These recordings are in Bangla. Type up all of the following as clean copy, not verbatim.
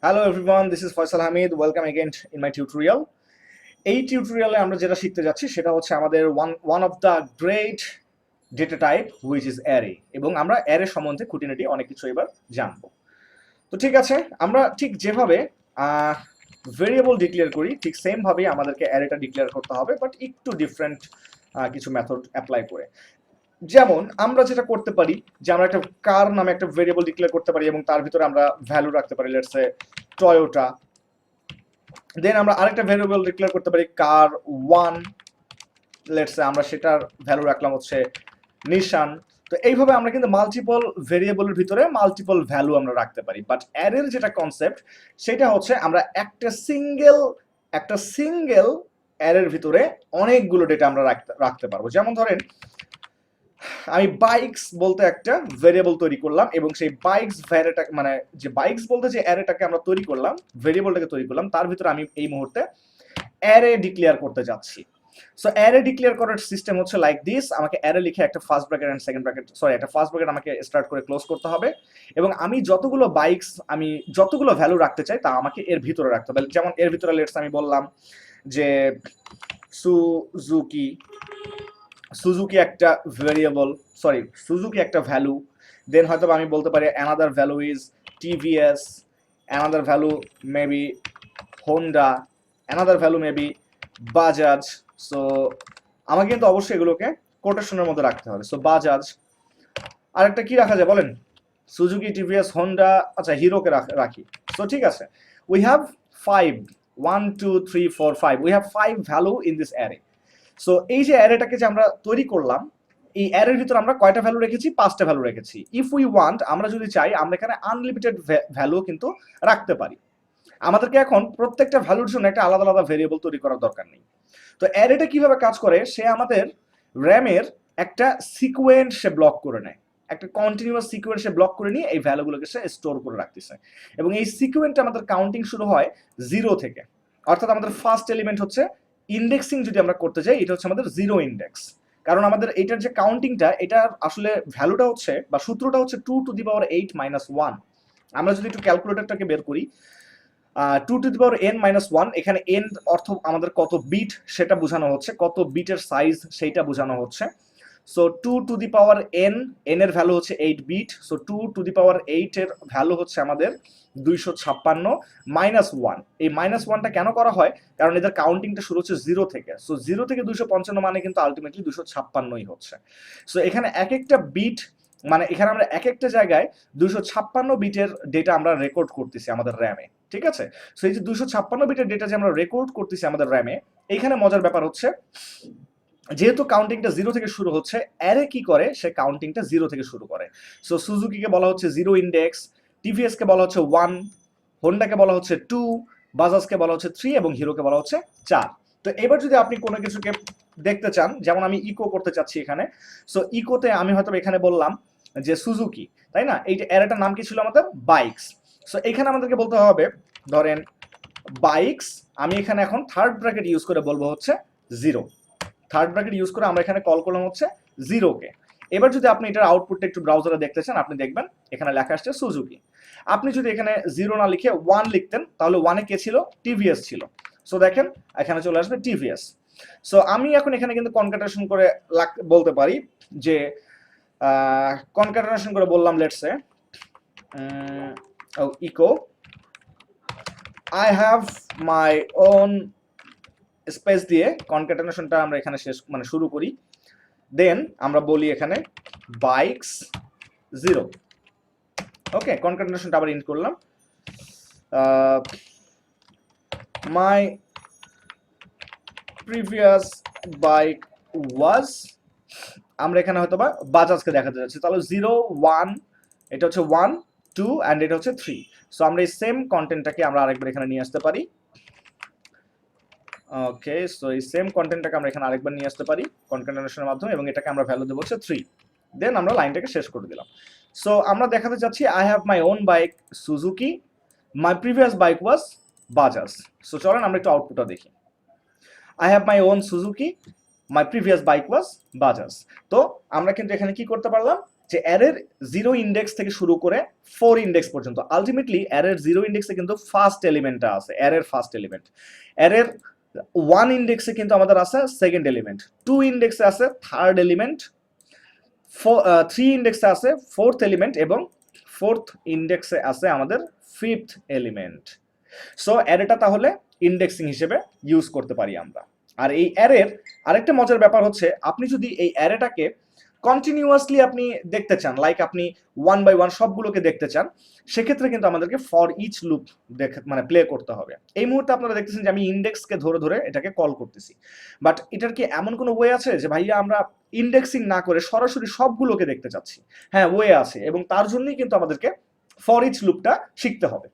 Hello everyone, this is Faisal Hamid. Welcome again in my tutorial. এই টিউটোরিয়ালে আমরা যেটা শিখতে যাচ্ছি সেটা হচ্ছে আমাদের one of the great data type which is array, এবং আমরা array সম্বন্ধে খুঁটিনাটি অনেক কিছু এবার জানবো। তো ঠিক আছে, আমরা ঠিক যেভাবে ভেরিয়েবল ডিক্লেয়ার করি ঠিক সেম ভাবেই আমাদেরকে অ্যারেটা ডিক্লেয়ার করতে হবে, বাট একটু ডিফারেন্ট কিছু মেথড অ্যাপ্লাই করে। যেমন আমরা যেটা করতে পারি যে আমরা একটা কার নামে একটা ভেরিয়েবল ডিক্লেয়ার করতে পারি এবং তার ভিতরে আমরা ভ্যালু রাখতে পারি, লেটস সে টয়োটা। দেন আমরা আরেকটা ভেরিয়েবল ডিক্লেয়ার করতে পারি কার 1, লেটস সে আমরা সেটার ভ্যালু রাখলাম হচ্ছে নিশান। তো এইভাবে আমরা কিন্তু মাল্টিপল ভেরিয়েবলের ভিতরে মাল্টিপল ভ্যালু আমরা রাখতে পারি। বাট অ্যারের যেটা কনসেপ্ট সেটা হচ্ছে আমরা একটা সিঙ্গেল অ্যারের ভিতরে অনেকগুলো ডেটা আমরা রাখতে পারবো। যেমন ধরেন আমি বাইকস বলতে একটা ভেরিয়েবল তৈরি করলাম এবং সেই বাইকস ভ্যারিয়েটা মানে যে বাইকস বলতে যে অ্যারেটাকে আমরা তৈরি করলাম, ভেরিয়েবলটাকে তৈরি করলাম, তার ভিতরে আমি এই মুহূর্তে অ্যারে ডিক্লেয়ার করতে যাচ্ছি। সো অ্যারে ডিক্লেয়ার করার সিস্টেম হচ্ছে লাইক দিস। আমাকে অ্যারে লিখে একটা first bracket and second bracket, একটা ফার্স্ট ব্র্যাকেট আমাকে স্টার্ট করে ক্লোজ করতে হবে এবং আমি যতগুলো ভ্যালু রাখতে চাই তা আমাকে এর ভিতরে রাখতে হবে। যেমন এর ভিতরে লেটস আমি বললাম যে সুজুকি একটা ভেরিয়েবল, সুজুকি একটা ভ্যালু। দেন হয়তো আমি বলতে পারি another value is TVS, another value maybe Honda, another value maybe Bajaj. So আমাকে কিন্তু অবশ্যই এগুলোকে কোটেশনের মধ্যে রাখতে হবে। সো বাজাজ, আরেকটা কি রাখা যায় বলেন? সুজুকি, টিভিএস, হোন্ডা, আচ্ছা হিরোকে রাখি। সো ঠিক আছে, we have 5, 1 2 3 4 5, we have 5 value in this array. So এই যে অ্যারেটাকে যে আমরা তৈরি করলাম, এই অ্যারের ভিতরে আমরা কয়টা ভ্যালু রেখেছি? 5টা ভ্যালু রেখেছি। ইফ উই ওয়ান্ট, আমরা যদি চাই আমরা এখানে আনলিমিটেড ভ্যালু কিন্তু রাখতে পারি। আমাদেরকে এখন প্রত্যেকটা ভ্যালুর জন্য একটা আলাদা আলাদা ভেরিয়েবল তৈরি করার দরকার নেই। তো অ্যারেটা কিভাবে কাজ করে, সে আমাদের র্যামের একটা সিকোয়েন্স সে ব্লক করে নেয়, একটা কন্টিনিউয়াস সিকোয়েন্স সে ব্লক করে নিয়ে এই ভ্যালুগুলোকে সে স্টোর করে রাখতেছে। এবং এই সিকোয়েন্সটা আমাদের কাউন্টিং শুরু হয় 0 থেকে, অর্থাৎ আমাদের ফার্স্ট এলিমেন্ট হচ্ছে ইন্ডেক্সিং যদি আমরা করতে যাই, এটা হচ্ছে আমাদের 0 ইন্ডেক্স। কারণ আমাদের এটার যে কাউন্টিংটা, এটার আসলে ভ্যালুটা হচ্ছে বা সূত্রটা হচ্ছে 2 টু দি পাওয়ার 8 মাইনাস 1। আমরা যদি একটু ক্যালকুলেটরটাকে বের করি, 2 to the power n minus 1, এখানে n অর্থ আমাদের কত বিট সেটা বোঝানো হচ্ছে, কত বিটের সাইজ সেইটা বোঝানো হচ্ছে। So 2 to the power n, এর ভ্যালু হচ্ছে 8 বিট। সো 2 টু দি পাওয়ার 8 এর ভ্যালু হচ্ছে আমাদের 256 মাইনাস 1। এই মাইনাস 1টা কেন করা হয়? কারণ এদের কাউন্টিংটা শুরু হচ্ছে 0 থেকে। সো 0 থেকে 255 মানে কিন্তু আলটিমেটলি 256ই হচ্ছে। সো এখানে এক একটা বিট মানে এখানে আমরা এক একটা জায়গায় 256 বিটের ডেটা আমরা রেকর্ড করতেছি আমাদের র্যামে, ঠিক আছে? সো এই যে 256 বিটের ডেটা যে আমরা রেকর্ড করতেছি আমাদের র্যামে, এইখানে মজার ব্যাপার হচ্ছে যেহেতু কাউন্টিংটা 0 থেকে শুরু হচ্ছে, অ্যারে কি করে, সে কাউন্টিংটা 0 থেকে শুরু করে। সো সুজুকিকে বলা হচ্ছে 0 ইন্ডেক্স, টিভিএস কে বলা হচ্ছে 1, হোন্ডাকে বলা হচ্ছে 2, বাজাজকে বলা হচ্ছে 3 এবং হিরোকে বলা হচ্ছে 4। তো এবার যদি আপনি কোনো কিছুকে দেখতে চান, যেমন আমি ইকো করতে চাচ্ছি এখানে, সো ইকোতে আমি হয়তো এখানে বললাম যে সুজুকি, তাই না? এই যে অ্যারেটার নাম কি ছিল আমাদের? বাইকস। সো এখানে আমাদেরকে বলতে হবে ধরেন বাইকস, আমি এখানে এখন থার্ড ব্র্যাকেট ইউজ করে বলবো হচ্ছে 0। থার্ড ব্র্যাকেট ইউজ করে আমরা এখানে কল করলাম হচ্ছে 0কে। এবার যদি আপনি এটার আউটপুটটা একটু ব্রাউজারে দেখতে চান, আপনি দেখবেন এখানে লেখা আসছে সুজুকি। আপনি যদি এখানে 0 না লিখে 1 লিখতেন, তাহলে 1-এ কে ছিল? টিভিএস ছিল। সো দেখেন এখানে চলে আসবে টিভিএস। সো আমি এখন এখানে কিন্তু কনক্যাটেনেশন করে বলতে পারি যে কনক্যাটেনেশন করে বললাম let's say echo I have my own space দিয়ে কনক্যাটেনেশনটা আমরা এখানে শেষ মানে শুরু করি। দেন আমরা বলি এখানে বাইকস 0। ওকে, কনক্যাটেনেশনটা আবার ইন্ড করলাম। মাই প্রিভিয়াস বাইক ওয়াজ, আমরা এখানে হয়তো বা বাজাজকে দেখাতে যাচ্ছি, তাহলে 0 1, এটা হচ্ছে 1 2 অ্যান্ড এটা হচ্ছে 3। সো আমরা এই সেম কন্টেন্টটাকে আমরা আরেকবার এখানে নিয়ে আসতে পারি। ওকে, সো এই সেম কন্টেন্টটাকে আমরা এখানে আরেকবার নিয়ে আসতে পারি কনক্যাটেনেশনের মাধ্যমে এবং এটাকে আমরা ভ্যালু দেবো হচ্ছে 3। দেন আমরা লাইনটাকে শেষ করে দিলাম। সো আমরা দেখাতে যাচ্ছি I have my on bike Suzuki, my previous bike was Bajaj. So চলেন আমরা একটু আউটপুটটা দেখি। I have my on Suzuki, my previous bike ওয়াজ বাজাজ। তো আমরা কিন্তু এখানে কি করতে পারলাম? যে অ্যারের 0 ইন্ডেক্স থেকে শুরু করে 4 ইন্ডেক্স পর্যন্ত, আলটিমেটলি অ্যারের 0 ইন্ডেক্সে কিন্তু ফার্স্ট এলিমেন্টটা আছে, অ্যারের ফার্স্ট এলিমেন্ট। অ্যারের 1 ইন্ডেক্সে কিন্তু আমাদের আছে সেকেন্ড এলিমেন্ট, 2 ইন্ডেক্সে আছে থার্ড এলিমেন্ট, 3 ইন্ডেক্সে আছে ফোর্থ এলিমেন্ট, এবং ফোর্থ ইন্ডেক্সে আছে আমাদের ফিফথ এলিমেন্ট। সো অ্যারেটা তাহলে ইন্ডেক্সিং হিসেবে ইউজ করতে পারি আমরা। আর এই অ্যারের আরেকটা মজার ব্যাপার হচ্ছে, আপনি যদি এই অ্যারেটাকে কন্টিনিউয়াসলি আপনি দেখতে চান, লাইক আপনি 1 বাই 1 সবগুলোকে দেখতে চান, সেক্ষেত্রে কিন্তু আমাদেরকে ফর ইচ লুপ মানে প্লে করতে হবে। এই মুহূর্তে আপনারা দেখতেছেন যে আমি ইন্ডেক্সকে ধরে ধরে এটাকে কল করতেছি, বাট এটার কি এমন কোনো ওয়ে আছে যে ভাইয়া আমরা ইন্ডেক্সিং না করে সরাসরি সবগুলোকে দেখতে চাচ্ছি? হ্যাঁ, ওয়ে আছে, এবং তার জন্যই কিন্তু আমাদেরকে ফর ইচ লুপটা শিখতে হবে।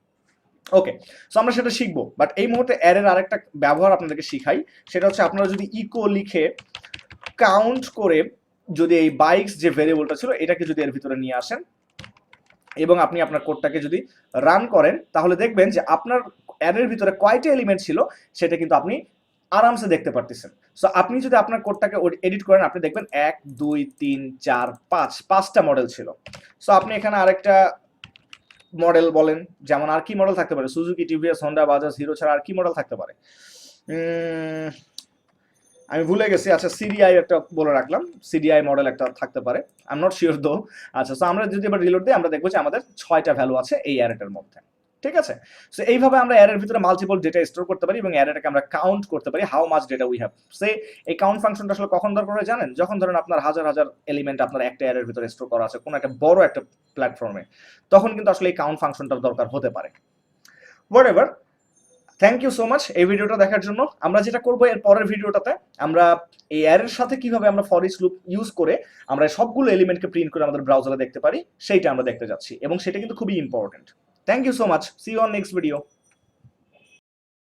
ওকে, সো আমরা সেটা শিখবো, বাট এই মুহূর্তে অ্যারের আরেকটা ব্যবহার আপনাদেরকে শিখাই। সেটা হচ্ছে আপনারা যদি ইকো লিখে কাউন্ট করে যদি এই বাইকস যে ভেরিয়েবলটা ছিল এটাকে যদি এর ভিতরে নিয়ে আসেন এবং আপনি আপনার কোডটাকে যদি রান করেন, তাহলে দেখবেন যে আপনার অ্যারের ভিতরে কয়টা এলিমেন্ট ছিল সেটা কিন্তু আপনি আরামসে দেখতে পারতেছেন। সো আপনি যদি আপনার কোডটাকে এডিট করেন, আপনি দেখবেন 1 2 3 4 5 5টা মডেল ছিল। সো আপনি এখানে আরেকটা মডেল বলেন, যেমন আর কি মডেল থাকতে পারে, Suzuki, TVS, Honda, Bajaj, hero ছাড়া আর কি মডেল থাকতে পারে? আমি ভুলে গেছি। আচ্ছা, সিডিআই একটা বলে রাখলাম, সিডিআই মডেল একটা থাকতে পারে, আই এম নট শিওর দো। আচ্ছা, সো আমরা যদি এবার রিলোড দিই, আমরা দেখবো যে আমাদের 6টা ভ্যালু আছে এই অ্যারেটার মধ্যে। ঠিক আছে, সো এইভাবে আমরা অ্যারের ভিতরে মাল্টিপল ডেটা স্টোর করতে পারি এবং অ্যারেটাকে আমরা কাউন্ট করতে পারি, how much data we have. সে এই কাউন্ট ফাংশনটা আসলে কখন দরকার হয় জানেন? যখন ধরেন আপনার হাজার হাজার এলিমেন্ট আপনার একটা অ্যারের ভিতরে স্টোর করা আছে কোনো একটা বড় একটা প্ল্যাটফর্মে, তখন কিন্তু আসলে এই কাউন্ট ফাংশনটার দরকার হতে পারে। Whatever, thank you so much এই ভিডিওটা দেখার জন্য। আমরা যেটা করবো এর পরের ভিডিওটাতে, আমরা এই অ্যারের সাথে কিভাবে আমরা ফর ইচ লুপ ইউজ করে আমরা সবগুলো এলিমেন্টকে প্রিন্ট করে আমাদের ব্রাউজারে দেখতে পারি, সেইটা আমরা দেখতে যাচ্ছি, এবং সেটা কিন্তু খুবই important. Thank you so much, see you on next video.